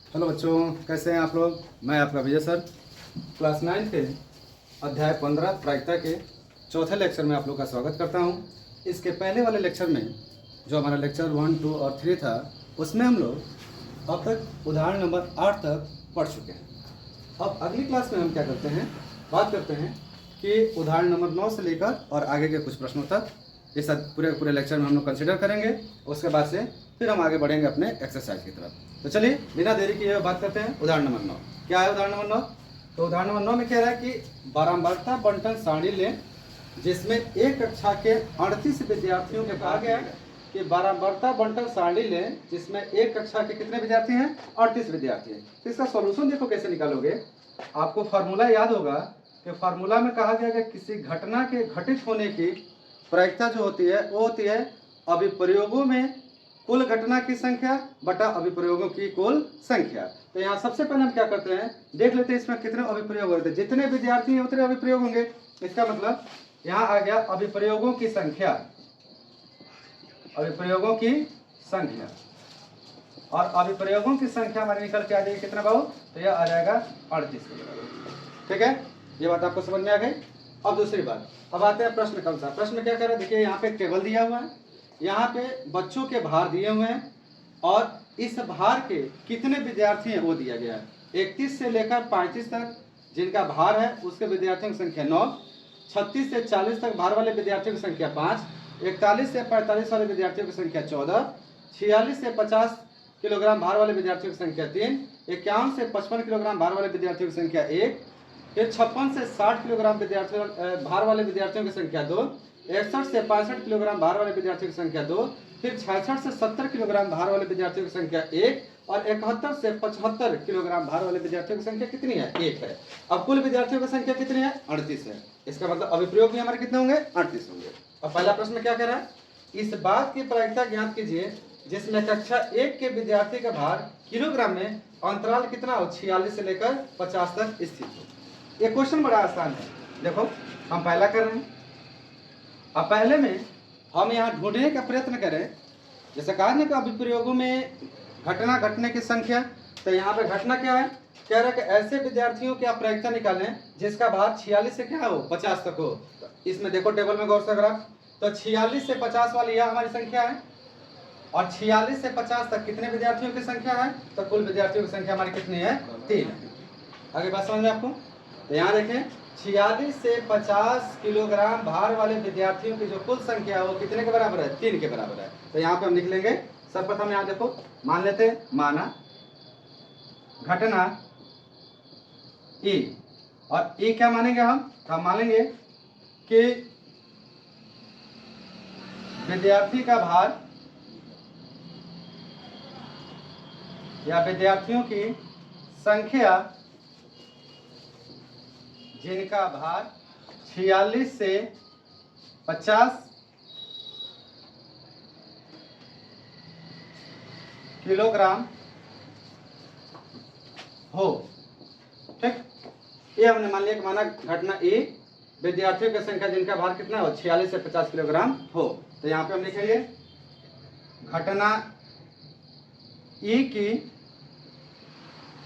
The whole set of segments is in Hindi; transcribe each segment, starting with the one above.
हेलो बच्चों, कैसे हैं आप लोग। मैं आपका विजय सर क्लास 9 के अध्याय 15 प्रायिकता के चौथे लेक्चर में आप लोग का स्वागत करता हूं। इसके पहले वाले लेक्चर में जो हमारा लेक्चर 1, 2 और 3 था, उसमें हम लोग अब तक उदाहरण नंबर 8 तक पढ़ चुके हैं। अब अगली क्लास में हम क्या करते हैं, बात करते हैं कि उदाहरण नंबर 9 से लेकर और आगे के कुछ प्रश्नों तक इस पूरे लेक्चर में हम लोग कंसिडर करेंगे। उसके बाद से फिर हम आगे बढ़ेंगे अपने एक्सरसाइज की तरफ। तो चलिए बिना देरी किए बात करते हैं उदाहरण नंबर 9। क्या है उदाहरण नंबर 9? तो उदाहरण नंबर 9 में कह रहा है कि बारंबारता बंटन सारणी लें जिसमें एक कक्षा के 38 विद्यार्थियों के कहा गया कि बारंबारता बंटन सारणी लें जिसमें एक कक्षा के कितने विद्यार्थी हैं? 38 विद्यार्थी हैं। तो इसका सॉल्यूशन देखो कैसे निकालोगे। आपको फार्मूला याद होगा कि फार्मूला में कहा गया कि किसी घटना के घटित होने की प्रायिकता जो होती है वो होती है अभिप्रयोगों में कुल घटना की संख्या बटा अभिप्रयोगों की कुल संख्या। तो यहाँ सबसे पहले हम क्या करते हैं, देख लेते हैं इसमें कितने अभिप्रयोग होते हैं। जितने विद्यार्थी हैं उतने अभिप्रयोग होंगे। इसका मतलब यहाँ आ गया अभिप्रयोगों की संख्या, अभिप्रयोगों की संख्या। और अभिप्रयोगों की संख्या हमारी निकल के आ जाएगी कितना बाबू? तो यह आ जाएगा 38। ठीक है, ये बात आपको समझ में आ गई। अब दूसरी बात, अब आते हैं प्रश्न कौन सा। प्रश्न क्या कर रहा है, देखिए यहाँ पे एक टेबल दिया हुआ है, यहाँ पे बच्चों के भार दिए हुए हैं और इस भार के कितने विद्यार्थी हैं वो दिया गया है। 31 से लेकर 35 तक जिनका भार है उसके विद्यार्थियों की संख्या 9, 36 से 40 तक भार वाले विद्यार्थियों की संख्या 5, 41 से 45 वाले विद्यार्थियों की संख्या 14, 46 से 50 किलोग्राम भार वाले विद्यार्थियों की संख्या 3, 51 से 55 किलोग्राम भार वाले विद्यार्थियों की संख्या 1, फिर 56 से 60 किलोग्राम विद्यार्थियों भार वाले विद्यार्थियों की संख्या 2, 61 से 65 किलोग्राम भार वाले विद्यार्थियों की संख्या 2, फिर 66 से 70 किलोग्राम भार वाले विद्यार्थियों की संख्या 1 और 71 से 75 किलोग्राम भार वाले विद्यार्थियों की संख्या कितनी है? 1 है। अब कुल विद्यार्थियों की संख्या कितनी है? 38 है। इसका मतलब अभिप्रयोग भी हमारे कितने होंगे? 38 होंगे। अब पहला प्रश्न क्या कह रहा है, इस बात की प्रायिकता ज्ञात कीजिए जिसमें कक्षा 1 के विद्यार्थी का भार किलोग्राम में अंतराल कितना हो 46 से लेकर 50 तक स्थित हो। ये क्वेश्चन बड़ा आसान है। देखो हम पहला कर रहे हैं। अब पहले में हम यहाँ ढूंढने का प्रयत्न करें, जैसे कहा ना कि अभिप्रयोगों में घटना घटने की संख्या। तो यहाँ पे घटना क्या है, कह रहा है कि ऐसे विद्यार्थियों की आप प्रायिकता निकालें जिसका भार 46 से क्या हो 50 तक हो। तो इसमें देखो टेबल में गौर से अगर आप, तो 46 से 50 वाली यह हमारी संख्या है और 46 से 50 तक कितने विद्यार्थियों की संख्या है? तो कुल विद्यार्थियों की संख्या हमारी कितनी है? 3। आगे बात समझ में आपको। तो यहाँ देखें 46 से 50 किलोग्राम भार वाले विद्यार्थियों की जो कुल संख्या है वो कितने के बराबर है? 3 के बराबर है। तो यहाँ पे हम लिख लेंगे सर्वप्रथम, यहाँ देखो मान लेते हैं, माना घटना ई, और ई क्या मानेंगे हम? तो हम मानेंगे कि विद्यार्थी का भार या विद्यार्थियों की संख्या जिनका भार 46 से 50 किलोग्राम हो। ठीक, ये हमने मान लिया कि माना घटना ए, विद्यार्थियों की संख्या जिनका भार कितना हो 46 से 50 किलोग्राम हो। तो यहाँ पे हम लिखेंगे घटना ई की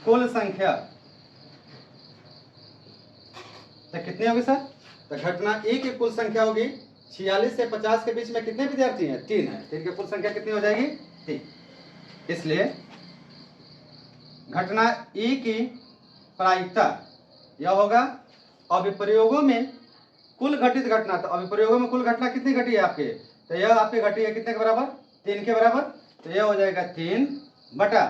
कुल संख्या। तो कितनी होगी सर? तो घटना ए की कुल संख्या होगी 46 से 50 के बीच में कितने विद्यार्थी हैं? 3 है। 3 की कुल संख्या कितनी हो जाएगी? 3। इसलिए घटना ई की प्रायिकता यह होगा अभिप्रयोगों में कुल घटित घटना। तो अभिप्रयोगों में कुल घटना कितनी घटी है आपके? तो यह आपकी घटी है कितने के बराबर? 3 के बराबर। तो यह हो जाएगा 3 बटा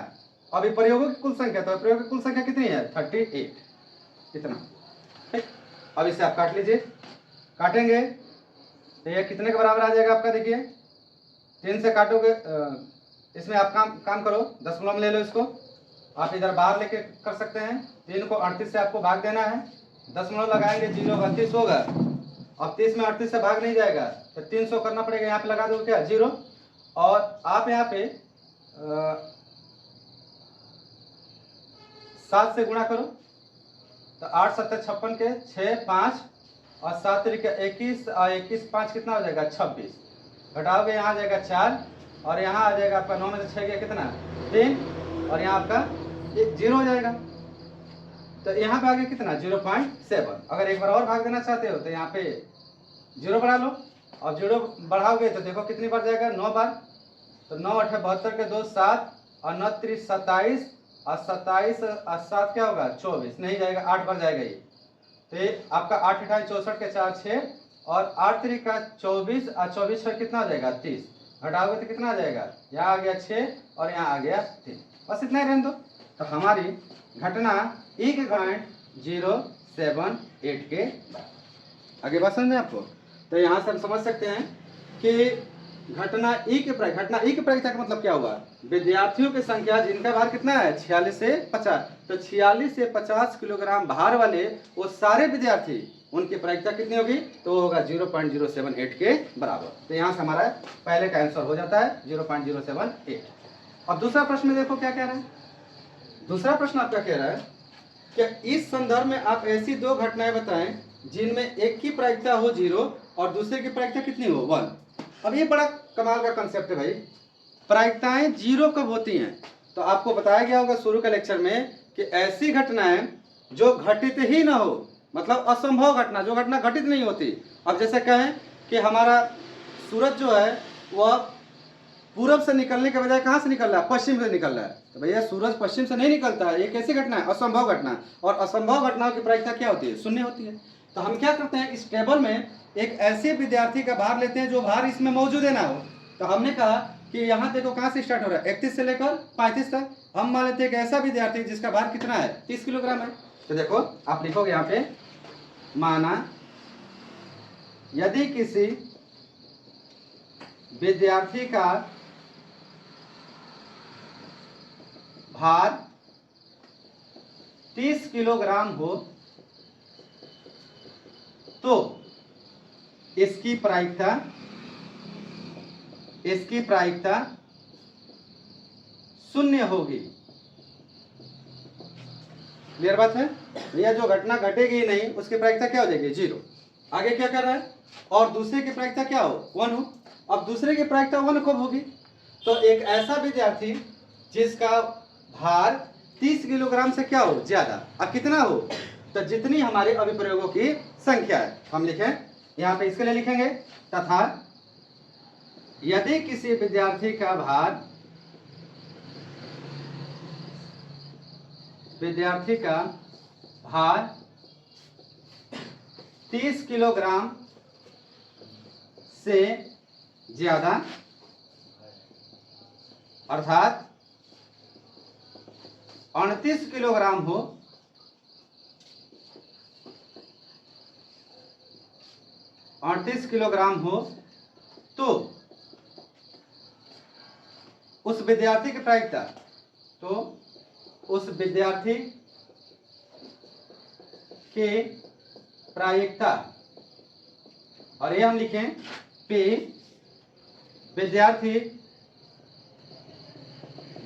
अभिप्रयोगों की कुल संख्या। तो अभिप्रयोग की कुल संख्या कितनी है? 38। इतना। ठीक, अब इसे आप काट लीजिए। काटेंगे तो यह कितने के बराबर आ जाएगा आपका? देखिए 3 से काटोगे, इसमें आप काम करो, दशमलव में ले लो इसको। आप इधर बाहर लेके कर सकते हैं। 3 को 38 से आपको भाग देना है, दशमलव लगाएंगे 0 38 होगा। अब 30 में 38 से भाग नहीं जाएगा तो 300 करना पड़ेगा। यहाँ पे लगा दो क्या? 0। और आप यहाँ पे 7 से गुणा करो तो 8 7 56 के 6 5 और 7 तरीके 21 और 21 5 कितना हो जाएगा? 26। घटाओगे यहाँ आ जाएगा 4 और यहाँ आ जाएगा आपका 9 में से 6 गया कितना? 3 और यहाँ आपका एक 0 हो जाएगा। तो यहाँ पे आगे कितना 0.7। अगर एक बार और भाग देना चाहते हो तो यहाँ पे 0 बढ़ा लो, और 0 बढ़ाओगे तो देखो कितनी बार जाएगा 9 बार। तो 9 8 72 के 2 7 और 9 3 27 और 27 और 7 क्या होगा 24, नहीं जाएगा 8 बार जाएगा ये। तो ये आपका 8 8 64 के 4 6 और 8 3 का 24 और 24 पर कितना हो जाएगा 30, घटाओगे तो कितना आ जाएगा, यहाँ आ गया 6 और यहाँ आ गया 3, बस इतना ही रहने दो। तो हमारी घटना 1.078 के आगे बात समझ में आपको। तो यहाँ से हम समझ सकते हैं कि घटना ई की प्रायिकता का मतलब क्या हुआ, विद्यार्थियों की संख्या जिनका भार कितना है 46 से 50, तो 46 से 50 किलोग्राम भार वाले वो सारे विद्यार्थी, उनकी प्रायिकता कितनी होगी, तो होगा 0.078 के बराबर। तो यहाँ से हमारा पहले का आंसर हो जाता है 0.078। अब दूसरा प्रश्न में देखो क्या कह रहा है। दूसरा प्रश्न आपका कह रहा है कि इस संदर्भ में आप ऐसी दो घटनाएं बताएं जिनमें एक की प्रायिकता हो 0 और दूसरे की प्रायिकता कितनी हो 1। अब ये बड़ा कमाल का कंसेप्ट है भाई, प्रायिकताएं 0 कब होती हैं, तो आपको बताया गया होगा शुरू के लेक्चर में कि ऐसी घटनाएं जो घटित ही ना हो, मतलब असंभव घटना, जो घटना घटित नहीं होती। अब जैसे कहें कि हमारा सूरज जो है वह पूरब से निकलने के बजाय कहाँ से निकल रहा है, पश्चिम से निकल रहा है, तो भैया सूरज पश्चिम से नहीं निकलता है, ये कैसी घटना है, असंभव घटना। और असंभव घटनाओं की प्रायिकता क्या होती है, शून्य होती है। तो हम क्या करते हैं, इस टेबल में एक ऐसे विद्यार्थी का भार लेते हैं जो भार इसमें मौजूद है ना हो। तो हमने कहा कि यहाँ देखो कहाँ से स्टार्ट हो रहा है, 31 से लेकर 35 तक। हम मान लेते हैं एक ऐसा विद्यार्थी जिसका भार कितना है 30 किलोग्राम है। तो देखो आप लिखोगे यहाँ पे, माना यदि किसी विद्यार्थी का भार 30 किलोग्राम हो तो इसकी प्रायिकता शून्य होगी। क्लियर बात है भैया, जो घटना घटेगी ही नहीं उसकी प्रायिकता क्या हो जाएगी 0। आगे क्या कर रहा है, और दूसरे की प्रायिकता क्या हो 1 हो। अब दूसरे की प्रायिकता 1 कब होगी, तो एक ऐसा विद्यार्थी जिसका भार 30 किलोग्राम से क्या हो ज्यादा। अब कितना हो, तो जितनी हमारे अभिप्रयोगों की संख्या है। हम लिखें यहाँ पे, इसके लिए लिखेंगे तथा यदि किसी विद्यार्थी का भार 30 किलोग्राम से ज्यादा, अर्थात 38 किलोग्राम हो, तो उस विद्यार्थी की प्रायिकता, और ये हम लिखें P, विद्यार्थी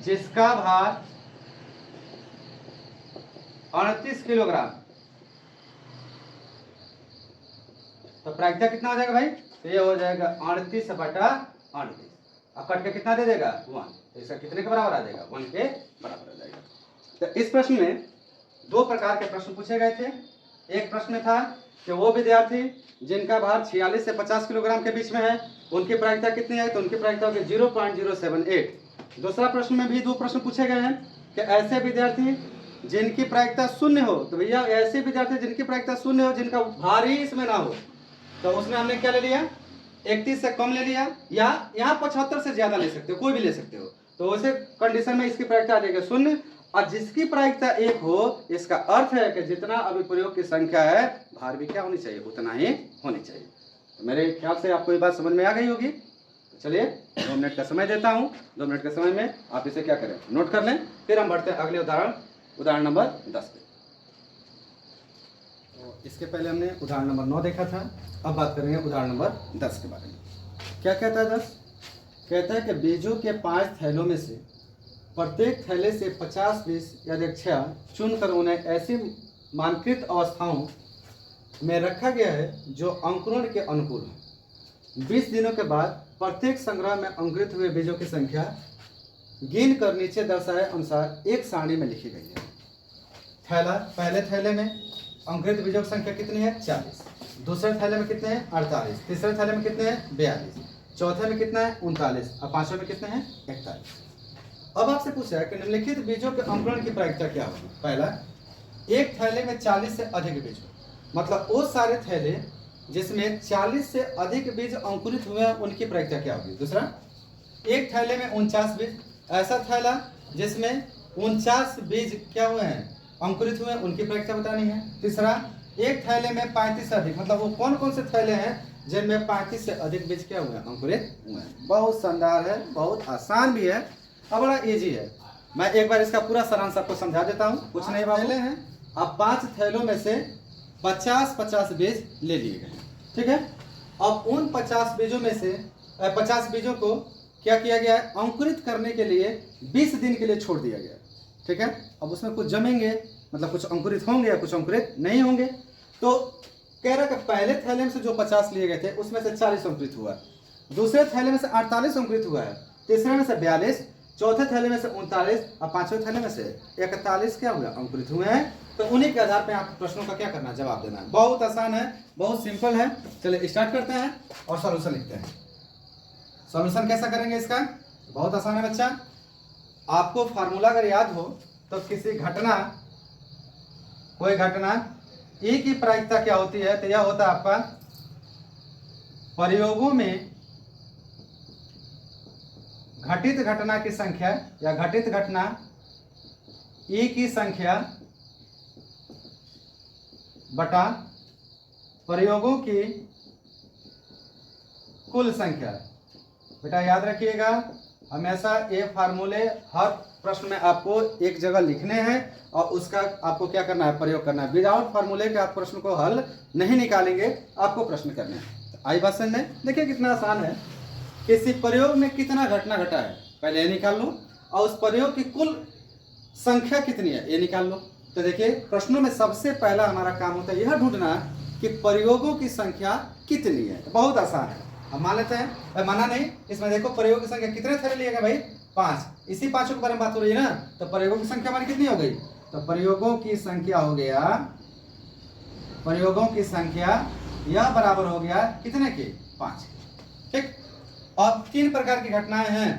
जिसका भार 38 किलोग्राम, तो प्रायिकता कितना हो जाएगा भाई, तो ये हो जाएगा 38/38। अब कट के कितना दे देगा 1, तो इसका कितने के बराबर आ जाएगा 1 के बराबर आ जाएगा। तो इस प्रश्न में दो प्रकार के प्रश्न पूछे गए थे। एक प्रश्न था कि वो विद्यार्थी जिनका भार 46 से 50 किलोग्राम के बीच में है उनकी प्रायिकता कितनी है, तो उनकी प्रायिकता होगी 0.078। दूसरा प्रश्न में भी दो प्रश्न पूछे गए हैं कि ऐसे विद्यार्थी जिनकी प्रायिकता शून्य हो, तो भैया ऐसे विद्यार्थी जिनकी प्रायिकता शून्य हो, जिनका भार ही इसमें ना हो, तो उसमें हमने क्या ले लिया 31 से कम ले लिया, या यहाँ 75 से ज्यादा ले सकते हो, कोई भी ले सकते हो। तो उसे कंडीशन में इसकी प्रायिकता आ जाएगी 0, और जिसकी प्रायिकता 1 हो, इसका अर्थ है कि जितना अभिप्रयोग की संख्या है भार भी क्या होनी चाहिए, उतना ही होनी चाहिए। तो मेरे ख्याल से आपको ये बात समझ में आ गई होगी। तो चलिए 2 मिनट का समय देता हूँ, 2 मिनट के समय में आप इसे क्या करें, नोट कर लें। फिर हम बढ़ते हैं अगले उदाहरण नंबर 10 पे। तो इसके पहले हमने उदाहरण नंबर 9 देखा था, अब बात करेंगे उदाहरण नंबर 10 के बारे में। क्या कहता है 10? कहता है कि बीजों के 5 थैलों में से प्रत्येक थैले से 50 बीज या दक्षिया चुनकर उन्हें ऐसी मानकृत अवस्थाओं में रखा गया है जो अंकुरण के अनुकूल है। 20 दिनों के बाद प्रत्येक संग्रह में अंकुरित हुए बीजों की संख्या गिन कर नीचे दर्शाए अनुसार एक सारणी में लिखी गई है। थैला, पहले थैले में अंकुरित बीजों की संख्या कितनी है 40, दूसरे थैले में कितने हैं 48, तीसरे थैले में कितने हैं 42, चौथे में कितना है 39 और पांचवें में कितने हैं 41। अब आपसे पूछा है कि निम्नलिखित बीजों के अंकुरण की प्रायिकता क्या होगी। पहला, एक थैले में 40 से अधिक बीज, मतलब वो सारे थैले जिसमें 40 से अधिक बीज अंकुरित हुए हैं उनकी प्रायिकता क्या होगी। दूसरा, एक थैले में 49 बीज, ऐसा थैला जिसमें 49 बीज क्या हुए हैं अंकुरित हुए हैं उनकी प्रायिकता बतानी है। तीसरा, एक थैले में 35 से अधिक, मतलब वो कौन कौन से थैले हैं जिनमें 35 से अधिक बीज क्या हुए हैं अंकुरित हुए हैं। बहुत शानदार है, बहुत आसान भी है और बड़ा इजी है। मैं एक बार इसका पूरा सारांश आपको समझा देता हूँ। कुछ नहीं थैले हैं, अब 5 थैलों में से 50-50 बीज ले लिए गए, ठीक है। अब उन 50 बीजों में से 50 बीजों को क्या किया गया है, अंकुरित करने के लिए 20 दिन के लिए छोड़ दिया गया, ठीक है। अब उसमें कुछ जमेंगे, मतलब कुछ अंकुरित होंगे या कुछ अंकुरित नहीं होंगे। तो कह रहा है कि पहले थैले में से जो 50 लिए गए थे उसमें से 40 अंकुरित हुआ है, दूसरे थैले में से 48 अंकुरित हुआ है, तीसरे में से 42, चौथे थैले में से 39 और पांचवें थैले में से 41 क्या हुआ अंकुरित हुए हैं। तो उन्हीं के आधार पर आप प्रश्नों का क्या करना है, जवाब देना है। बहुत आसान है, बहुत सिंपल है। चलिए स्टार्ट करते हैं और सॉल्यूशन लिखते हैं। सॉल्यूशन कैसा करेंगे इसका, बहुत आसान है बच्चा। आपको फार्मूला अगर याद हो तो किसी घटना, कोई घटना ए की प्रायिकता क्या होती है, तो यह होता है आपका प्रयोगों में घटित घटना की संख्या या घटित घटना ए की संख्या बटा प्रयोगों की कुल संख्या। बेटा याद रखिएगा, हमेशा ये फार्मूले हर प्रश्न में आपको एक जगह लिखने हैं और उसका आपको क्या करना है, प्रयोग करना है। विदाउट फार्मूले के आप प्रश्न को हल नहीं निकालेंगे, आपको प्रश्न करने हैं। आई बात समझ में? देखिए कितना आसान है। किसी प्रयोग में कितना घटना घटा है पहले ये निकाल लो, और उस प्रयोग की कुल संख्या कितनी है ये निकाल लो। तो देखिए प्रश्नों में सबसे पहला हमारा काम होता है यह ढूंढना कि प्रयोगों की संख्या कितनी है। बहुत आसान है। अब मान लेते हैं, माना नहीं, इसमें देखो प्रयोग की संख्या कितने थैले लिए गए भाई 5, इसी 5 के बारे में बात हो रही है ना। तो प्रयोगों की संख्या हमारी कितनी हो गई, तो प्रयोगों की संख्या हो गया, प्रयोगों की संख्या यह बराबर हो गया कितने की 5, ठीक। और 3 प्रकार की घटनाएं हैं,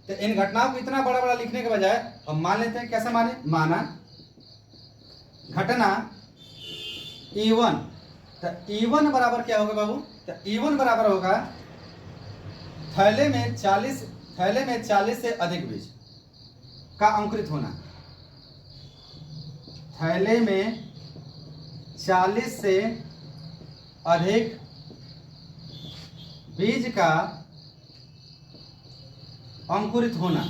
तो इन घटनाओं को इतना बड़ा बड़ा लिखने के बजाय हम मान लेते हैं। कैसे माने, माना घटना E1, तो E1 बराबर क्या होगा बाबू, तो E1 बराबर होगा थैले में 40 से अधिक बीज का अंकुरित होना। थैले में 40 से अधिक बीज का अंकुरित होना।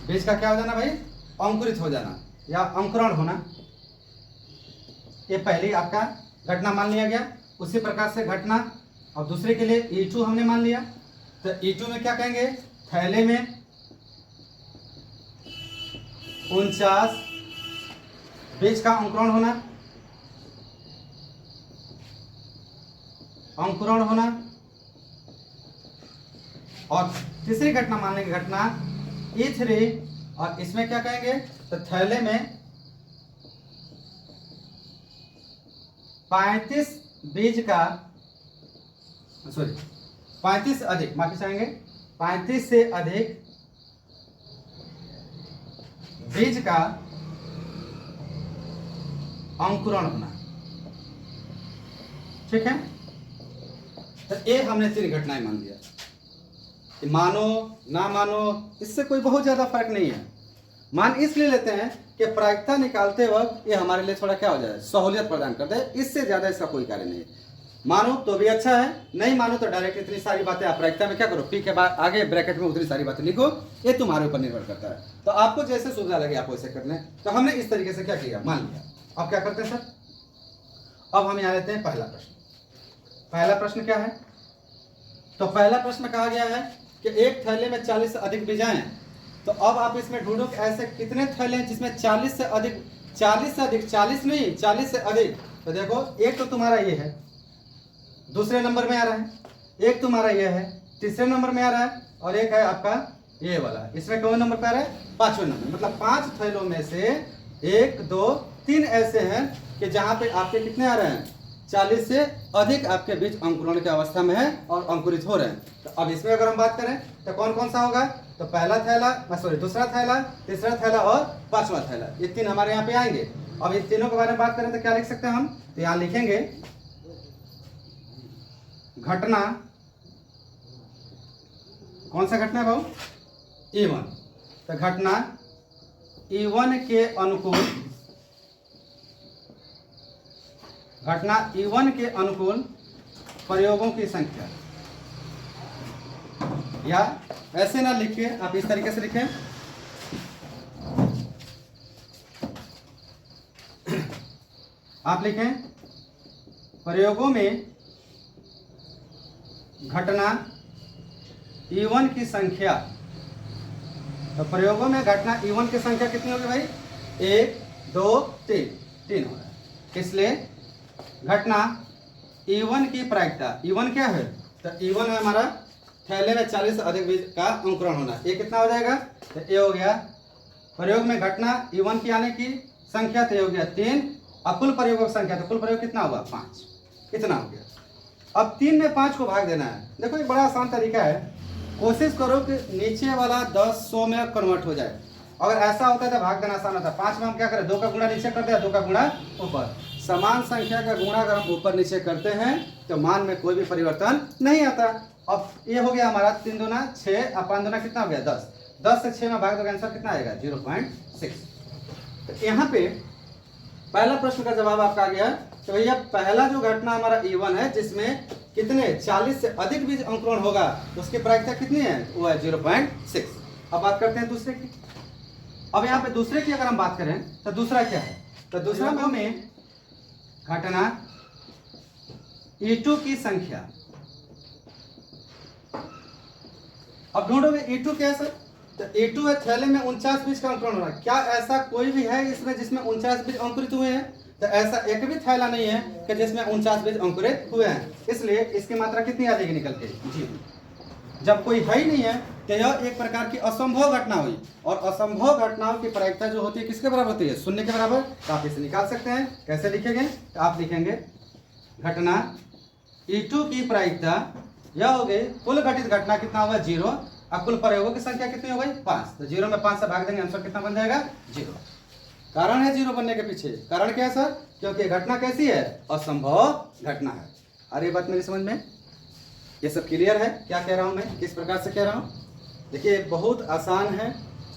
बीज का क्या हो जाना भाई, अंकुरित हो जाना या अंकुरण होना। ये पहली आपका घटना मान लिया गया। उसी प्रकार से घटना और दूसरे के लिए E2 हमने मान लिया। तो E2 में क्या कहेंगे, थैले में 49 बीज का अंकुरण होना, अंकुरण होना। और तीसरी घटना मान लेंगे घटना E3, और इसमें क्या कहेंगे, तो थैले में 35 बीज का, सॉरी 35 से अधिक, माफी चाहेंगे 35 से अधिक बीज का अंकुरण होना, ठीक है। तो ये हमने 3 घटनाएं मान लिया। मानो ना मानो इससे कोई बहुत ज्यादा फर्क नहीं है। मान इसलिए लेते हैं कि प्रायिकता निकालते वक्त ये हमारे लिए थोड़ा क्या हो जाए, सहूलियत प्रदान करते हैं। इससे ज्यादा इसका कोई कार्य नहीं है। मानो तो भी अच्छा है, नहीं मानो तो डायरेक्ट इतनी सारी बातें आप प्रायिकता में क्या करो, पी के बाद आगे ब्रैकेट में उतनी सारी बातें लिखो। ये तुम्हारे ऊपर निर्भर करता है। तो आपको जैसे सुविधा लगे आप वैसे कर लें। तो हमने इस तरीके से क्या किया, मान लिया। अब क्या करते हैं सर, अब हम यहाँ लेते हैं पहला प्रश्न। पहला प्रश्न क्या है, तो पहला प्रश्न कहा गया है कि एक थैले में 40 से अधिक बीज हैं। तो अब आप इसमें ढूंढो कि ऐसे कितने थैले हैं जिसमें 40 से अधिक, 40 नहीं 40 से अधिक। तो देखो एक तो तुम्हारा ये है, दूसरे नंबर में आ रहा है, एक तुम्हारा ये है, तीसरे नंबर में आ रहा है, और एक है आपका ये वाला, इसमें कौन नंबर पे आ रहा है? 5वें नंबर। मतलब 5 थैलों में से 1 2 3 ऐसे हैं कि जहाँ पे आपके कितने आ रहे हैं? 40 से अधिक आपके बीज अंकुरण की अवस्था में है और अंकुरित हो रहे हैं। तो अब इसमें अगर हम बात करें तो कौन कौन सा होगा? तो पहला थैला, सॉरी दूसरा थैला, तीसरा थैला और 5वां थैला, ये 3 हमारे यहाँ पे आएंगे। अब इन तीनों के बारे में बात करें तो क्या लिख सकते हैं हम? तो यहाँ लिखेंगे घटना, कौन सा घटना भाऊ? E1। तो घटना E1 के अनुकूल, घटना E1 के अनुकूल प्रयोगों की संख्या, या ऐसे ना लिख के आप इस तरीके से लिखें, आप लिखें प्रयोगों में घटना E1 की संख्या। तो प्रयोगों में घटना E1 की संख्या कितनी होगी भाई? 1 2 3, 3 हो रहा है। इसलिए घटना E1 की प्रायिकता, E1 क्या है? तो E1 है हमारा थैले में 40 से अधिक बीज का अंकुरण होना। ये कितना हो जाएगा? तो ये हो गया प्रयोग में घटना E1 की आने की संख्या, तो ये हो गया 3। अब कुल प्रयोगों की संख्या, तो कुल प्रयोग कितना हुआ? 5। कितना हो गया? अब 3 में 5 को भाग देना है। देखो एक बड़ा आसान तरीका है, कोशिश करो कि नीचे वाला 10 100 में कन्वर्ट हो जाए। अगर ऐसा होता है तो भाग देना आसान होता है। 5 में हम क्या करें? 2 का गुणा नीचे करते हैं, 2 का गुणा ऊपर। समान संख्या का गुणा अगर हम ऊपर नीचे करते हैं तो मान में कोई भी परिवर्तन नहीं आता। अब ये हो गया हमारा 3 दूना 6 और 5 दूना कितना हो गया? 10। 10 से 6 में भाग दोगे, आंसर कितना आएगा? 0.6। तो यहाँ पे पहला प्रश्न का जवाब आपका आ गया। तो भैया पहला जो घटना हमारा E1 है जिसमें कितने 40 से अधिक बीज अंकुरण होगा, उसकी प्रायिकता कितनी है? वो है 0.6। अब बात करते हैं दूसरे की। अब यहाँ पे दूसरे की अगर हम बात करें तो दूसरा क्या है? तो दूसरा में घटना E2 की संख्या। अब ढूंढोगे E2 क्या है सर? तो E2 है थैले में 49 बीज का अंकुरण हो रहा है। क्या ऐसा कोई भी है इसमें जिसमें 49 बीज अंकुरित हुए हैं? तो ऐसा एक भी थैला नहीं है कि जिसमें 49 बीज अंकुरित हुए हैं। इसलिए इसकी मात्रा कितनी आ जाएगी निकल के? जी। जब कोई है ही नहीं है तो यह एक प्रकार की असंभव घटना हुई, और असंभव घटनाओं की प्रायिकता जो होती है किसके बराबर होती है? 0 के बराबर। तो आप इसे निकाल सकते हैं। कैसे लिखेंगे? तो आप लिखेंगे घटना E2 की प्रायिकता, यह हो गई कुल घटित घटना कितना होगा? 0। अब कुल प्रयोगों की संख्या कितनी हो गई? 5। तो 0 में 5 से भाग देंगे, आंसर कितना बन जाएगा? 0। कारण है 0 बनने के पीछे, कारण क्या है सर? क्योंकि घटना कैसी है? असंभव घटना है। अरे बात मेरी समझ में? ये सब क्लियर है? क्या कह रहा हूं मैं, किस प्रकार से कह रहा हूं? देखिए बहुत आसान है,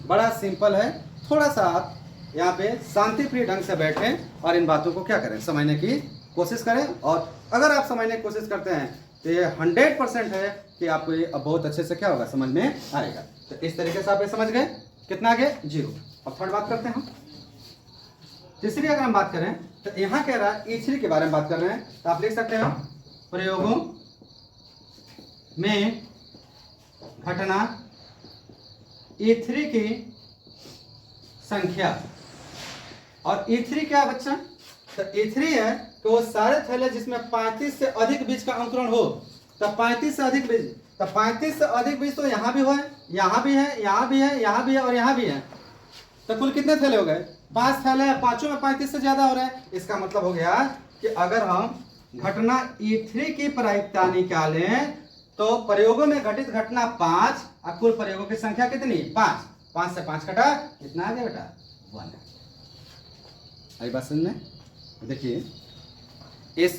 बड़ा सिंपल है। थोड़ा सा आप यहाँ पे शांति प्रिय ढंग से बैठें और इन बातों को क्या करें? समझने की कोशिश करें। और अगर आप समझने की कोशिश करते हैं तो ये 100% है कि आपको ये अब बहुत अच्छे से क्या होगा? समझ में आएगा। तो इस तरीके से आप ये समझ गए। कितना आ गया? 0। अब थर्ड बात करते हैं हम। तीसरी अगर हम बात करें तो यहाँ कह रहा है E3 के बारे में बात कर रहे हैं। तो आप लिख सकते हैं प्रयोगों में घटना E3 की संख्या। और E3 क्या है बच्चा? तो E3 है कि वो सारे थैले जिसमें 35 से अधिक बीज का अंकुरण हो। तो 35 से अधिक बीज, तो 35 से अधिक बीज तो यहाँ भी हो, यहाँ भी है, यहाँ भी है, यहाँ भी है और यहाँ भी है। तो कुल कितने थैले हो गए? 5 थैले हैं। 5 में 35 से ज्यादा हो रहा है। इसका मतलब हो गया कि अगर हम घटना E3 की प्रायिकता निकालें तो प्रयोगों में घटित घटना 5 और कुल प्रयोगों की संख्या कितनी? 5। 5 से 5 कटा, कितना आ गया बेटा? 1। आई बात समझ में? देखिए इस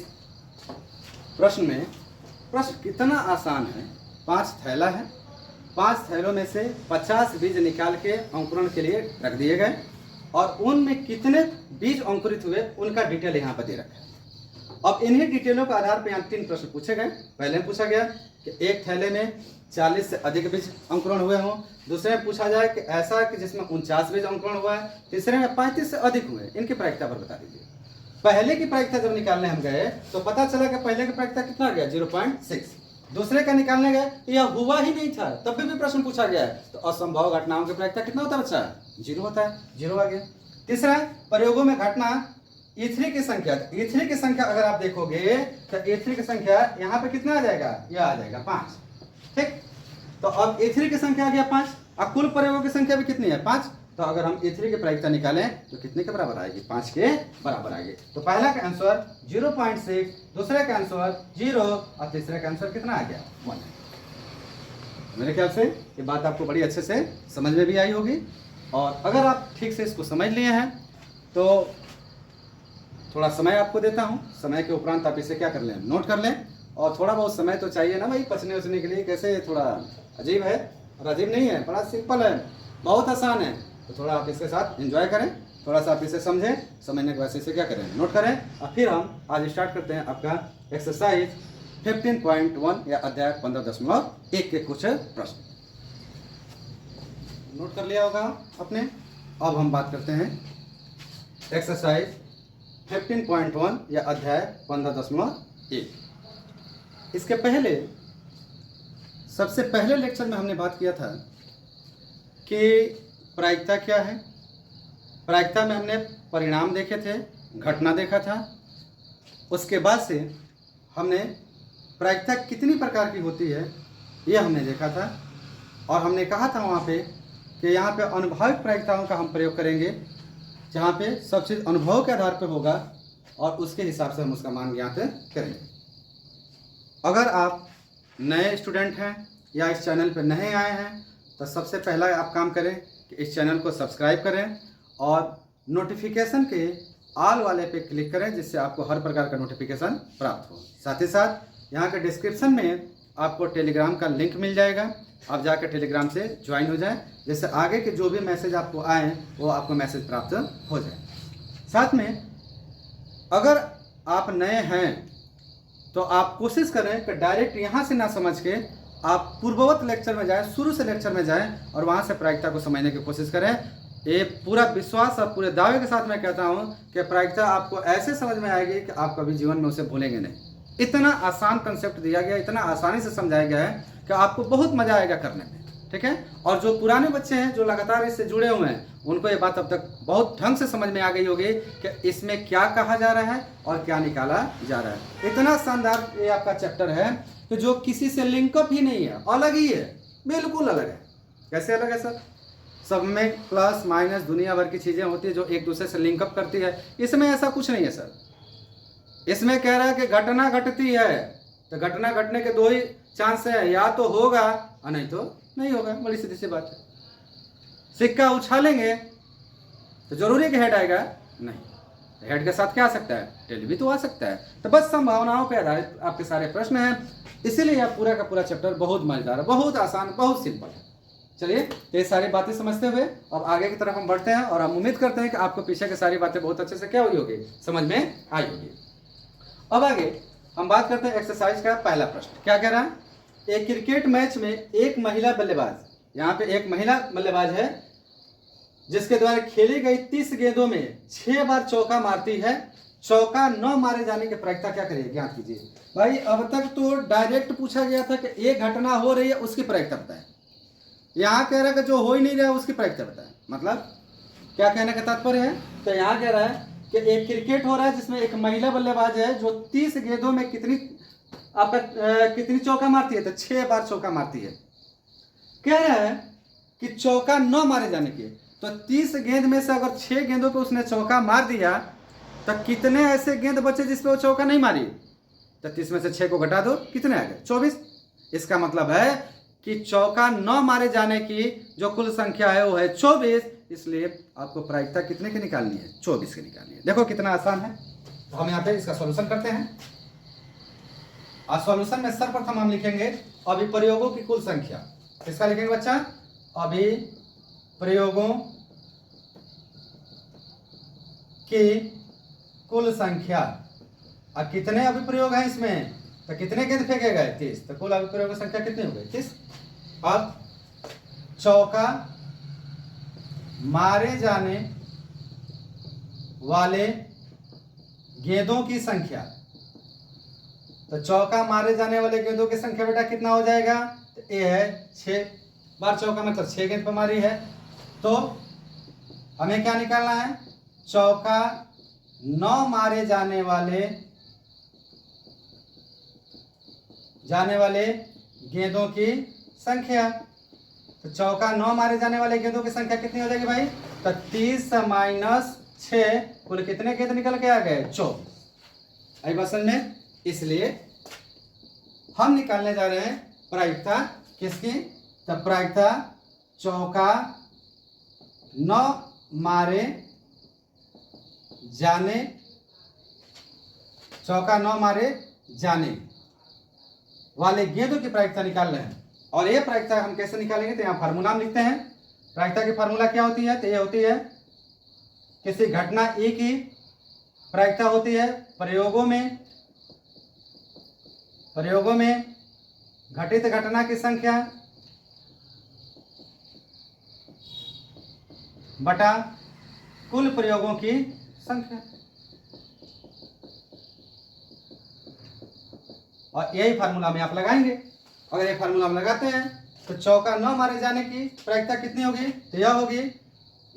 प्रश्न में, प्रश्न कितना आसान है। 5 थैला है, 5 थैलों में से 50 बीज निकाल के अंकुरण के लिए रख दिए गए, और उनमें कितने बीज अंकुरित हुए उनका डिटेल यहाँ पर दे रखा है। अब इन्हीं डिटेलों के आधार पर यहाँ 3 प्रश्न पूछे गए। पहले में पूछा गया कि एक थैले में 40 से अधिक बीज अंकुरण हुए हों। दूसरे में पूछा जाए कि ऐसा कि जिसमें 49 बीज अंकुरण हुआ है। तीसरे में 35 से अधिक हुए, इनकी प्रायिकता पर बता दीजिए। पहले की प्रायिकता जब निकालने हम गए तो पता चला कि पहले की प्रायिकता कितना गया? 0.6। दूसरे का निकालने गए, यह हुआ ही नहीं था, तब भी प्रश्न पूछा गया है। तो असंभव घटनाओं की प्रायिकता कितना होता है बच्चा? 0 होता है। 0 आ गया। तीसरा, प्रयोगों में घटना E3 की संख्या। E3 की संख्या अगर आप देखोगे तो E3 की संख्या यहाँ पे कितना आ जाएगा? यह आ जाएगा 5। ठीक। तो अब E3 की संख्या आ गया 5। अब कुल प्रयोगों की संख्या भी कितनी है 5, तो अगर हम A3 की प्रायिकता निकालें तो कितने के बराबर आएगी 5 के बराबर आएगी। तो पहला का आंसर 0.6, दूसरे का आंसर 0 और तीसरे का आंसर कितना आ गया 1। मेरे ख्याल से ये बात आपको बड़ी अच्छे से समझ में भी आई होगी, और अगर आप ठीक से इसको समझ लिए हैं तो थोड़ा समय आपको देता हूँ, समय के उपरांत आप इसे क्या कर लें, नोट कर लें। और थोड़ा बहुत समय तो चाहिए ना भाई पचने उचने के लिए, कैसे थोड़ा अजीब है, और अजीब नहीं है, बड़ा सिंपल है, बहुत आसान है। तो थोड़ा आप इसके साथ एंजॉय करें, थोड़ा सा आप इसे समझें, समझने के बाद इसे क्या करें, नोट करें। और फिर हम आज स्टार्ट करते हैं आपका एक्सरसाइज 15.1 या अध्याय 15.1 के कुछ प्रश्न। नोट कर लिया होगा आपने। अब हम बात करते हैं एक्सरसाइज 15.1 या अध्याय 15.1। इसके पहले सबसे पहले लेक्चर में हमने बात किया था कि प्रायिकता क्या है। प्रायिकता में हमने परिणाम देखे थे, घटना देखा था। उसके बाद से हमने प्रायिकता कितनी प्रकार की होती है यह हमने देखा था, और हमने कहा था वहाँ पे कि यहाँ पे अनुभविक प्रायिकताओं का हम प्रयोग करेंगे, जहाँ पे सब चीज़ अनुभव के आधार पर होगा और उसके हिसाब से हम उसका मान ज्ञात करेंगे। अगर आप नए स्टूडेंट हैं या इस चैनल पर नए आए हैं तो सबसे पहला आप काम करें कि इस चैनल को सब्सक्राइब करें और नोटिफिकेशन के ऑल वाले पे क्लिक करें, जिससे आपको हर प्रकार का नोटिफिकेशन प्राप्त हो। साथ ही साथ यहाँ के डिस्क्रिप्शन में आपको टेलीग्राम का लिंक मिल जाएगा, आप जाकर टेलीग्राम से ज्वाइन हो जाएं, जिससे आगे के जो भी मैसेज आपको आए वो आपको मैसेज प्राप्त हो जाए। साथ में अगर आप नए हैं तो आप कोशिश करें कि डायरेक्ट यहाँ से ना समझ के आप पूर्ववत लेक्चर में जाएं, शुरू से लेक्चर में जाएं और वहाँ से प्रायिकता को समझने की कोशिश करें। ये पूरा विश्वास और पूरे दावे के साथ मैं कहता हूँ कि प्रायिकता आपको ऐसे समझ में आएगी कि आप कभी जीवन में उसे भूलेंगे नहीं। इतना आसान कंसेप्ट दिया गया, इतना आसानी से समझाया गया है कि आपको बहुत मजा आएगा करने में, ठीक है। और जो पुराने बच्चे हैं जो लगातार इससे जुड़े हुए हैं उनको ये बात अब तक बहुत ढंग से समझ में आ गई होगी कि इसमें क्या कहा जा रहा है और क्या निकाला जा रहा है। इतना शानदार ये आपका चैप्टर है कि जो किसी से लिंकअप ही नहीं है, अलग ही है, बिल्कुल अलग है। कैसे अलग है सर? सब में प्लस माइनस दुनिया भर की चीज़ें होती है जो एक दूसरे से लिंकअप करती है। इसमें ऐसा कुछ नहीं है सर। इसमें कह रहा है कि घटना घटती है तो घटना घटने के दो ही चांस है, या तो होगा और नहीं तो नहीं होगा। बड़ी सीधी सी बात है। सिक्का उछालेंगे तो जरूरी है कि हेड आएगा? नहीं, हेड के साथ क्या आ सकता है? टेल भी तो आ सकता है। तो बस संभावनाओं पर आधारित आपके सारे प्रश्न हैं, इसीलिए आप पूरा का पूरा चैप्टर बहुत मजेदार है, बहुत आसान, बहुत सिंपल है। चलिए, तो ये सारी बातें समझते हुए अब आगे की तरफ हम बढ़ते हैं, और हम उम्मीद करते हैं कि आपको पीछे की सारी बातें बहुत अच्छे से क्या हुई होगी, समझ में आई होगी। अब आगे हम बात करते हैं एक्सरसाइज का पहला प्रश्न। क्या कह रहा है? एक क्रिकेट मैच में एक महिला बल्लेबाज, यहाँ पे एक महिला बल्लेबाज है जिसके द्वारा खेली गई 30 गेंदों में 6 बार चौका मारती है। चौका न मारे जाने की प्रायिकता क्या करिए, ज्ञात कीजिए। भाई अब तक तो डायरेक्ट पूछा गया था कि एक घटना हो रही है उसकी प्रायिकता बताएं। यहाँ कह रहा है कि जो हो ही नहीं रहा है उसकी प्रायिकता बताएं। मतलब क्या कहने का तात्पर्य है? तो यहाँ कह रहा है कि एक क्रिकेट हो रहा है जिसमें एक महिला बल्लेबाज है जो 30 गेंदों में कितनी चौका मारती है, तो 6 बार चौका मारती है। कह रहा है कि चौका न मारे जाने के, तो 30 गेंद में से अगर 6 गेंदों पे उसने चौका मार दिया तो कितने ऐसे गेंद बचे जिसपे वो चौका नहीं मारी? तो 30 में से 6 को घटा दो, कितने आ गए? 24। इसका मतलब है कि चौका न मारे जाने की जो कुल संख्या है वो है 24। इसलिए आपको प्रायिकता कितने की निकालनी है? 24 की निकालनी है। देखो कितना आसान है। तो हम यहाँ पे इसका सॉल्यूशन करते हैं। आज सॉल्यूशन में सर्वप्रथम हम लिखेंगे अभिप्रयोगों की कुल संख्या। किसका लिखेंगे बच्चा? अभिप्रयोगों की कुल संख्या। अब कितने अभिप्रयोग हैं इसमें? तो कितने गेंद फेंके गए? 30। तो कुल अभिप्रयोग की संख्या कितनी हो गई? 30। अब चौका मारे जाने वाले गेंदों की संख्या। तो चौका मारे जाने वाले गेंदों की संख्या बेटा कितना हो जाएगा? तो ये है 6 बार चौका, मतलब 6 गेंद पर मारी है। तो हमें क्या निकालना है? चौका न मारे जाने वाले गेंदों की संख्या। तो चौका 9 मारे जाने वाले गेंदों की संख्या कितनी हो जाएगी भाई? तो 30 माइनस 6 कुल कितने गेंद निकल के आ गए? 24। आई बात समझ में? इसलिए हम निकालने जा रहे हैं प्रायिकता किसकी? तो प्रायिकता चौका 9 मारे जाने, चौका 9 मारे जाने वाले गेंदों की प्रायिकता निकाल रहे हैं। और ये प्रायिकता हम कैसे निकालेंगे? तो यहाँ फार्मूला हम लिखते हैं। प्रायिकता की फार्मूला क्या होती है? तो ये होती है किसी घटना ए की प्रायिकता होती है प्रयोगों में घटित घटना की संख्या बटा कुल प्रयोगों की संख्या। और यही फार्मूला में आप लगाएंगे। अगर ये फार्मूला हम लगाते हैं तो चौका 9 मारे जाने की प्रायिकता कितनी होगी? तो यह होगी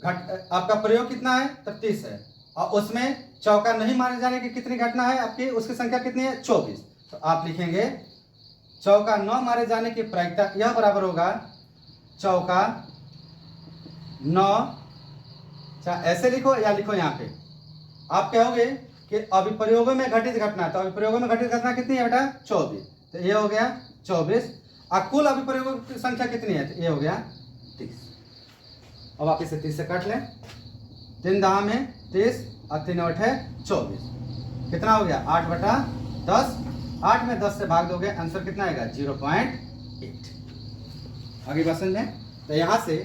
आपका प्रयोग कितना है? तो 30 है, और उसमें चौका नहीं मारे जाने की कितनी घटना है आपकी? उसकी संख्या कितनी है? 24। तो आप लिखेंगे चौका 9 मारे जाने की प्रायिकता यह बराबर होगा चौका 9, चाहे ऐसे लिखो या लिखो यहाँ पे, आप कहोगे कि अभिप्रयोगों में घटित घटना। तो अभिप्रयोगों में घटित घटना कितनी है बेटा? 24। तो ये हो गया 24। और कुल अभिप्रयोगों की संख्या कितनी है? तो ये हो गया 30। अब आप इसे 30 से काट लें। 3 दाम में 30 और 3 8 है 24। कितना हो गया? 8/10। 8 में 10 से भाग दोगे, आंसर कितना आएगा? 0.8। आगे बात समझ में? तो यहाँ से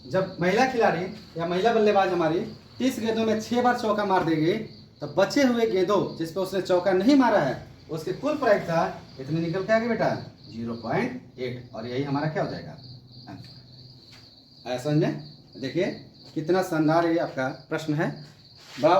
जब महिला खिलाड़ी या महिला बल्लेबाज हमारी 30 गेंदों में 6 बार चौका मार देगी, तो बचे हुए गेंदों जिस पे उसने चौका नहीं मारा है उसकी कुल प्रायिकता इतनी निकल के आगे बेटा 0.8। और यही हमारा क्या हो जाएगा? आंसर। समझ में? देखिए कितना शानदार ये आपका प्रश्न है। बड़ा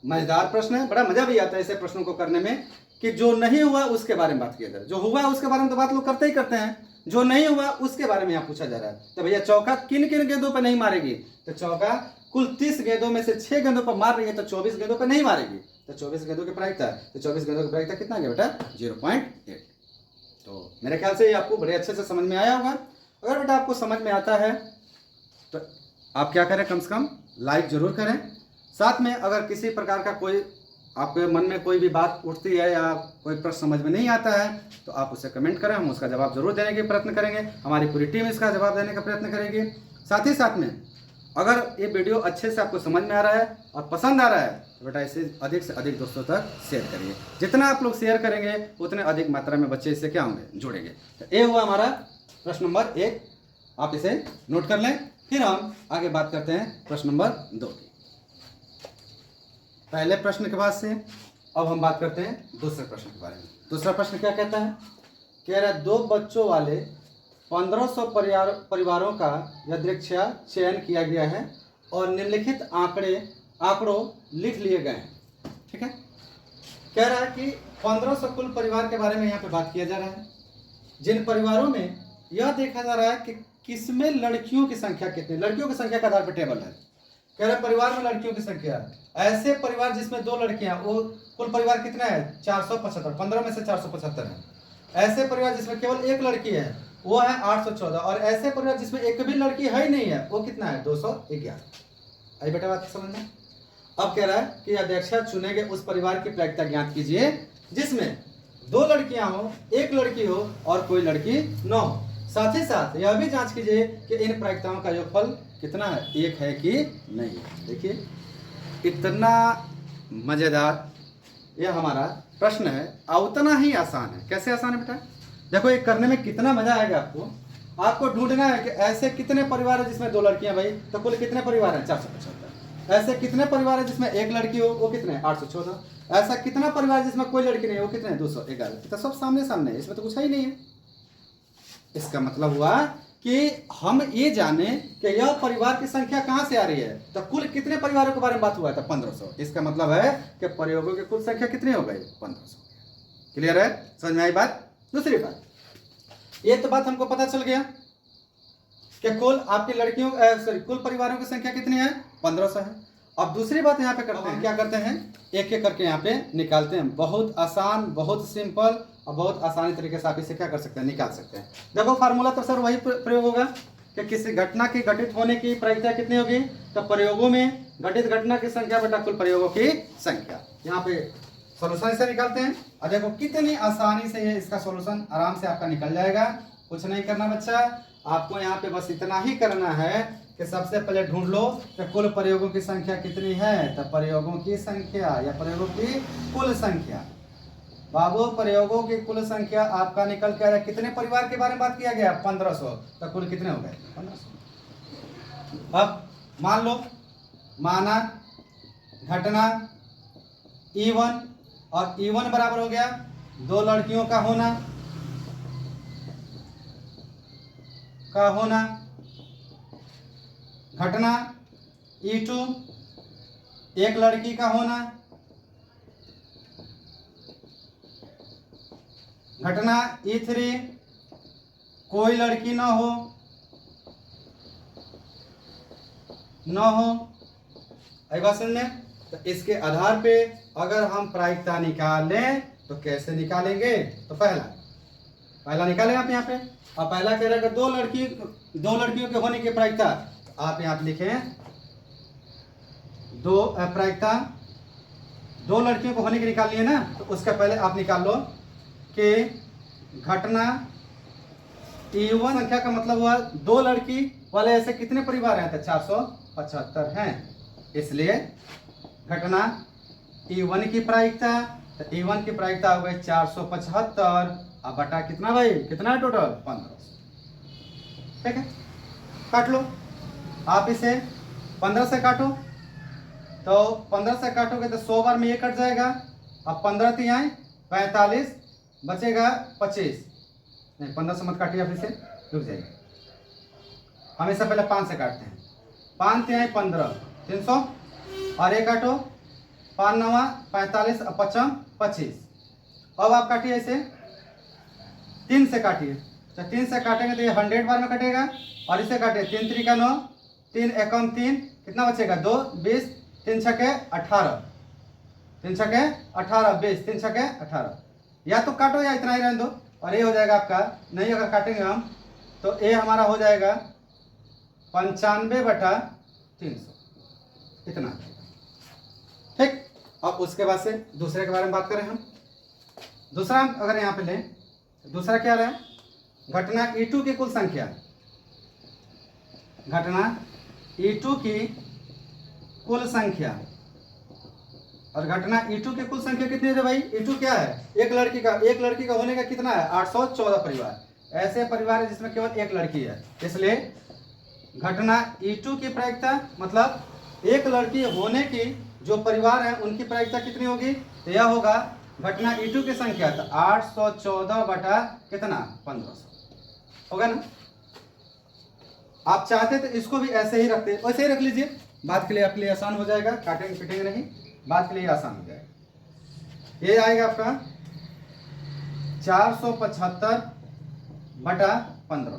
मजेदार प्रश्न है, बड़ा मजा भी आता है ऐसे प्रश्नों को करने में, कि जो नहीं हुआ उसके बारे में बात किया जा रहा है। जो हुआ उसके बारे में तो बात लोग करते ही करते हैं, जो नहीं हुआ उसके बारे में यहाँ पूछा जा रहा है। तो भैया चौका किन किन गेंदों पर नहीं मारेगी? तो चौका कुल 30 गेंदों में से 6 गेंदों पर मार रही है, तो 24 गेंदों पर नहीं मारेगी। तो 24 गेंदों की प्रायिकता, तो 24 गेंदों की प्रायिकता कितना गया बेटा? 0.8। तो मेरे ख्याल से ये आपको बड़े अच्छे से समझ में आया होगा। अगर बेटा आपको समझ में आता है तो आप क्या करें? कम से कम लाइक जरूर करें। साथ में अगर किसी प्रकार का कोई आपके मन में कोई भी बात उठती है या कोई प्रश्न समझ में नहीं आता है तो आप उसे कमेंट करें, हम उसका जवाब जरूर देने का प्रयत्न करेंगे। हमारी पूरी टीम इसका जवाब देने का प्रयत्न करेगी। साथ ही साथ में अगर ये वीडियो अच्छे से आपको समझ में आ रहा है और पसंद आ रहा है तो बेटा इसे अधिक से अधिक दोस्तों तक शेयर करिए। जितना आप लोग शेयर करेंगे उतने अधिक मात्रा में बच्चे इससे क्या होंगे? जुड़ेंगे। तो ये हुआ हमारा प्रश्न नंबर 1, आप इसे नोट कर लें। फिर हम आगे बात करते हैं प्रश्न नंबर 2 की। पहले प्रश्न के बाद से अब हम बात करते हैं दूसरे प्रश्न के बारे में। दूसरा प्रश्न क्या कहता है? कह रहा है 2 बच्चों वाले 1500 परिवारों का यादृच्छिक चयन किया गया है और निम्नलिखित आंकड़ों लिख लिए गए हैं। ठीक है, कह रहा है कि 1500 कुल परिवार के बारे में यहाँ पे बात किया जा रहा है, जिन परिवारों में यह देखा जा रहा है कि किसमें लड़कियों की संख्या कितनी। लड़कियों की संख्या के आधार पर टेबल है। कह रहा है परिवार में लड़कियों की संख्या, ऐसे परिवार जिसमें 2 लड़कियां, वो कुल परिवार कितना है? 475। 15 में से 475 है। ऐसे परिवार जिसमें केवल 1 लड़की है वो है 814। और ऐसे परिवार जिसमें एक भी लड़की है ही नहीं है वो कितना है? 211। आई बेटा बात समझ में? अब कह रहा है कि अध्यक्षा चुने गए उस परिवार की प्रायिकता ज्ञात कीजिए जिसमें 2 लड़कियां हो, 1 लड़की हो और कोई लड़की न हो। साथ ही साथ यह भी जांच कीजिए कि इन प्रायिकताओं का योगफल कितना है, 1 है कि नहीं। देखिए इतना मजेदार यह हमारा प्रश्न है और उतना ही आसान है। कैसे आसान है बेटा? देखो ये करने में कितना मजा आएगा आपको। आपको ढूंढना है कि ऐसे कितने परिवार है जिसमें 2 लड़कियां भाई, तो कुल कितने परिवार हैं? 475। ऐसे कितने परिवार है जिसमें 1 लड़की हो, वो कितने? 814। ऐसा कितना परिवार जिसमें कोई लड़की नहीं है, वो कितने? 211। तो सब सामने सामने है, इसमें तो कुछ है ही नहीं है। इसका मतलब हुआ कि हम ये जाने कि यह परिवार की संख्या कहां से आ रही है। तो कुल कितने परिवारों के बारे में बात हुआ था? 1500। इसका मतलब है कि प्रयोगों की कुल संख्या कितनी हो गई? 1500। क्लियर है? समझ में आई बात? दूसरी बात, ये तो बात हमको पता चल गया कि कुल आपकी लड़कियों कुल परिवारों की संख्या कितनी है? 1500 है। अब दूसरी बात यहाँ पे करते हैं, क्या करते हैं? एक एक करके यहाँ पे निकालते हैं। बहुत आसान, बहुत सिंपल और बहुत आसानी तरीके से आप इसे क्या कर सकते हैं, निकाल सकते हैं। देखो फार्मूला तो सर वही प्रयोग होगा कि किसी घटना के घटित होने की प्रायिकता कितनी होगी, तो प्रयोगों में घटित घटना की संख्या बटा कुल प्रयोगों की संख्या। यहाँ पे सॉल्यूशन इसे निकालते हैं और देखो कितनी आसानी से ये इसका सॉल्यूशन आराम से आपका निकल जाएगा। कुछ नहीं करना बच्चा, आपको यहाँ पे बस इतना ही करना है कि सबसे पहले ढूंढ लो कि कुल प्रयोगों की संख्या कितनी है, तो प्रयोगों की संख्या या प्रयोगों की कुल संख्या। बाबू प्रयोगों की कुल संख्या आपका निकल के आ रहा है। कितने परिवार के बारे में बात किया गया, 1500, तो कुल कितने हो गए, 1500। अब मान लो, माना घटना E1 और E1 बराबर हो गया 2 लड़कियों का होना घटना E2 एक लड़की का होना, घटना E3 कोई लड़की ना हो। आई बात समझ में? तो इसके आधार पे अगर हम प्रायिकता निकालें तो कैसे निकालेंगे, तो पहला निकालें आप यहाँ पे। अब पहला कह रहा है कि दो लड़कियों के होने की प्रायिकता, तो आप यहाँ पे लिखें प्रायिकता 2 लड़कियों को होने की निकालनी है ना, तो उसका पहले आप निकाल लो कि घटना E1 संख्या का मतलब हुआ 2 लड़की वाले ऐसे कितने परिवार हैं, तो 475 हैं। इसलिए घटना E1 की प्रायिकता, तो E1 की प्रायिकता हो गई 475, अब बटा कितना भाई, कितना है टोटल, 1500। ठीक है, काट लो आप इसे, 15 से काटो, तो 15 से काटोगे तो 100 बार में ये कट जाएगा। अब 15 3 आए 45, बचेगा 25, नहीं 15 से मत काटिए, आप इसे रुक जाइए। हमेशा पहले 5 से काटते हैं, 5 3 आए 15, 300, और ये काटो 5 9 45 और 5 25। अब आप काटिए इसे 3 से काटिए, तो 3 से काटेंगे तो ये 100 बार में कटेगा, और इसे काटिए 3 3 का 9, 3 एकम 3, कितना बचेगा 2 20, 3 छके 18, 3 छके 18 20, 3 छके 18। या तो काटो या इतना ही रहने दो, और ये हो जाएगा आपका, नहीं अगर काटेंगे हम तो ये हमारा हो जाएगा 95/300, इतना। ठीक, अब उसके बाद से दूसरे के बारे में बात करें हम। दूसरा अगर यहाँ पे लें, दूसरा क्या रहा है, घटना E2 की कुल संख्या, घटना E2 की कुल संख्या, और घटना E2 की कुल संख्या कितनी है भाई, E2 क्या है, एक लड़की का होने का कितना है, 814 परिवार, ऐसे परिवार है जिसमें केवल एक लड़की है। इसलिए घटना E2 की प्रायिकता मतलब एक लड़की होने की जो परिवार है उनकी प्रायिकता कितनी होगी, तो यह होगा घटना E2 की संख्या, तो 814 बटा कितना, 1500 होगा ना। आप चाहते तो इसको भी ऐसे ही रखते, वैसे ही रख लीजिए, बात के लिए आपके लिए आसान हो जाएगा, काटेंगे पीटेंगे नहीं, बात के लिए आसान हो जाएगा। ये आएगा आपका 475 बटा 1500।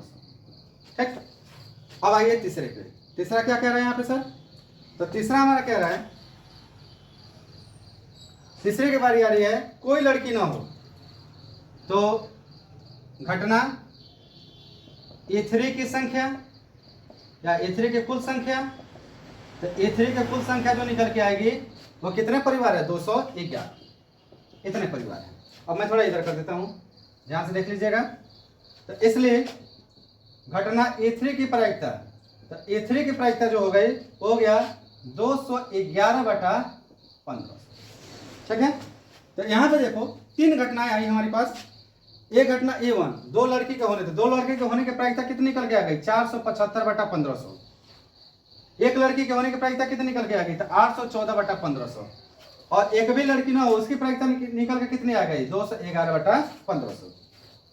ठीक, अब आइए तीसरे पे। तीसरा क्या कह रहा है यहाँ पे सर, तो तीसरा हमारा कह रहा है, तीसरे की बारी आ रही है, कोई लड़की ना हो, तो घटना E3 की संख्या या E3 की कुल संख्या, तो E3 की कुल संख्या जो निकल के आएगी वो कितने परिवार है, 211, इतने परिवार है। अब मैं थोड़ा इधर कर देता हूं, ध्यान से देख लीजिएगा। तो इसलिए घटना E3 की प्रायिकता, तो E3 की प्रायिकता जो हो गई हो गया 211 बटा 1500। ठीक है, तो यहाँ पे देखो 3 घटनाएं आई हमारे पास। एक घटना E1 2 लड़की के होने, तो 2 लड़की के होने की प्रायिकता कितनी निकल के आ गई, 475 बटा 1500। एक लड़की के होने की प्रायिकता कितनी निकल के आ गई, तो 814 बटा 1500। और एक भी लड़की ना हो उसकी प्रायिकता निकल के कितनी आ गई, 211 बटा 1500।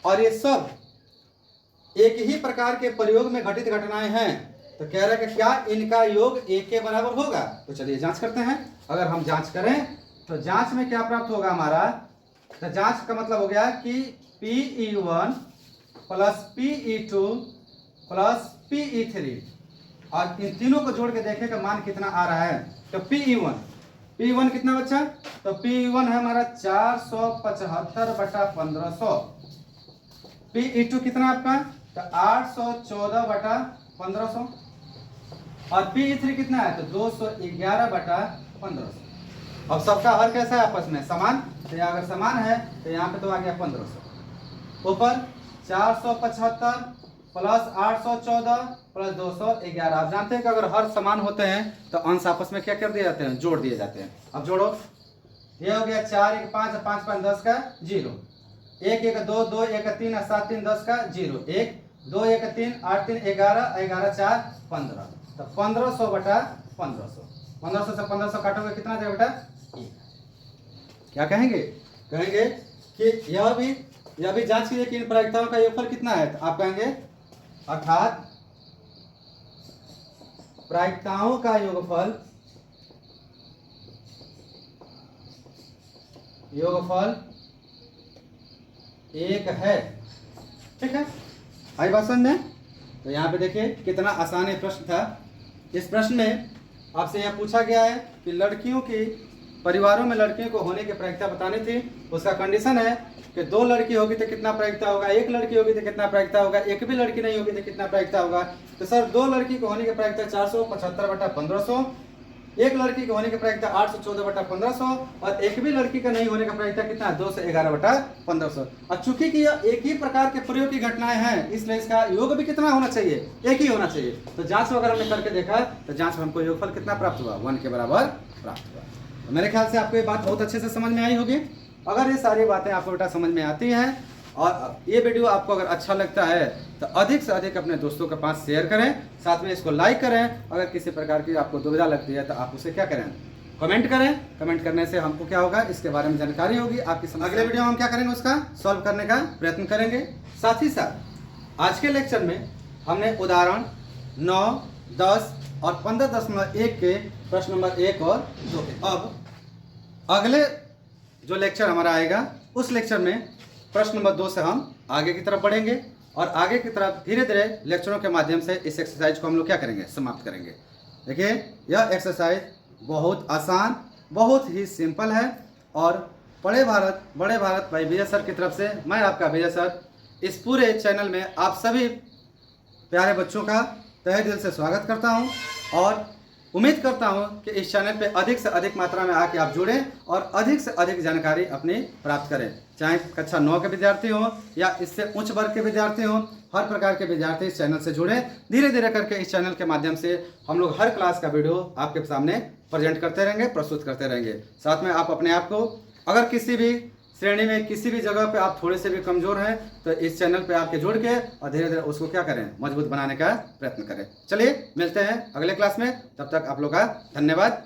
और ये सब एक ही प्रकार के प्रयोग में घटित घटनाएं हैं, तो कह रहा है कि क्या इनका योग 1 के बराबर होगा। तो चलिए जांच करते हैं। अगर हम जांच करें तो जांच में क्या प्राप्त होगा हमारा, तो जांच का मतलब हो गया कि PE1 plus PE2 plus PE3, और इन तीनों को जोड़ के देखें कि मान कितना आ रहा है। तो P1 कितना बच्चा, तो P1 है हमारा 475/1500। Pe2 कितना आपका, तो 814/1500। और Pe3 कितना है, तो 211/1500। अब सबका हर कैसा है आपस में समान, तो यहाँ अगर समान है तो यहाँ पे तो आ गया 1500। ऊपर 475 प्लस 814 प्लस 211। आप जानते हैं कि अगर हर समान होते हैं तो अंश आपस में क्या कर दिए जाते हैं, जोड़ दिए जाते हैं। अब जोड़ो, ये हो गया 4 1 5 5 5 10 का 0, 1 1 2 2 1 3 7 3 10 का 0, 1 2 1 3 8 3 11 11 4 15। तो 1500/1500, 1500 से 1500 काटोगे कितना देगा बेटा, 1। क्या कहेंगे, कहेंगे कि यह भी जांच कीजिए कि इन प्रायिकताओं का योगफल कितना है। तो आप कहेंगे अर्थात प्रायिकताओं का योगफल एक है। ठीक है, आई बात समझ में। तो यहाँ पे देखिए कितना आसान ये प्रश्न था। इस प्रश्न में आपसे यह पूछा गया है कि लड़कियों की परिवारों में लड़कियों को होने की प्रायिकता बतानी थी। उसका कंडीशन है कि 2 लड़की होगी तो कितना प्रायिकता होगा, 1 लड़की होगी तो कितना प्रायिकता होगा, 1 भी लड़की नहीं होगी तो कितना प्रायिकता होगा। तो सर 2 लड़की को होने की प्रायिकता 475/1500, 1 लड़की को होने की प्रायिकता 814/1500 और 1 भी लड़की का नहीं होने का प्रायिकता कितना है, 211/1500। और चूंकि कि यह एक ही प्रकार के प्रयोग की घटनाएं हैं इसलिए इसका योग भी कितना होना चाहिए, एक ही होना चाहिए। तो जांच वगैरह हमने करके देखा तो जांच में हमको योगफल कितना प्राप्त हुआ, 1 के बराबर प्राप्त हुआ। तो मेरे ख्याल से आपको ये बात बहुत अच्छे से समझ में आई होगी। अगर ये सारी बातें आपको बेटा समझ में आती हैं और ये वीडियो आपको अगर अच्छा लगता है तो अधिक से अधिक अपने दोस्तों के पास शेयर करें, साथ में इसको लाइक करें। अगर किसी प्रकार की आपको दुविधा लगती है तो आप उसे क्या करें, कमेंट करें। कमेंट करने से हमको क्या होगा, इसके बारे में जानकारी होगी आपकी। अगले वीडियो में हम क्या करेंगे, उसका सॉल्व करने का प्रयत्न करेंगे। साथ ही साथ आज के लेक्चर में हमने उदाहरण 9, 10 और 15.1 के प्रश्न नंबर 1 और 2 के। अब अगले जो लेक्चर हमारा आएगा उस लेक्चर में प्रश्न नंबर 2 से हम आगे की तरफ बढ़ेंगे और आगे की तरफ धीरे धीरे लेक्चरों के माध्यम से इस एक्सरसाइज को हम लोग क्या करेंगे, समाप्त करेंगे। देखिए यह एक्सरसाइज बहुत आसान, बहुत ही सिंपल है और बड़े भारत भाई विजय सर की तरफ से मैं आपका विजय सर इस पूरे चैनल में आप सभी प्यारे बच्चों का तहे दिल से स्वागत करता हूं और उम्मीद करता हूं कि इस चैनल पे अधिक से अधिक मात्रा में आके आप जुड़ें और अधिक से अधिक जानकारी अपनी प्राप्त करें। चाहे कक्षा 9 के विद्यार्थी हों या इससे उच्च वर्ग के विद्यार्थी हों, हर प्रकार के विद्यार्थी इस चैनल से जुड़ें। धीरे धीरे करके इस चैनल के माध्यम से हम लोग हर क्लास का वीडियो आपके सामने प्रेजेंट करते रहेंगे, प्रस्तुत करते रहेंगे। साथ में आप अपने आप को अगर किसी भी श्रेणी में किसी भी जगह पे आप थोड़े से भी कमजोर हैं तो इस चैनल पे आके जुड़ के और धीरे धीरे उसको क्या करें, मजबूत बनाने का प्रयत्न करें। चलिए मिलते हैं अगले क्लास में, तब तक आप लोग का धन्यवाद।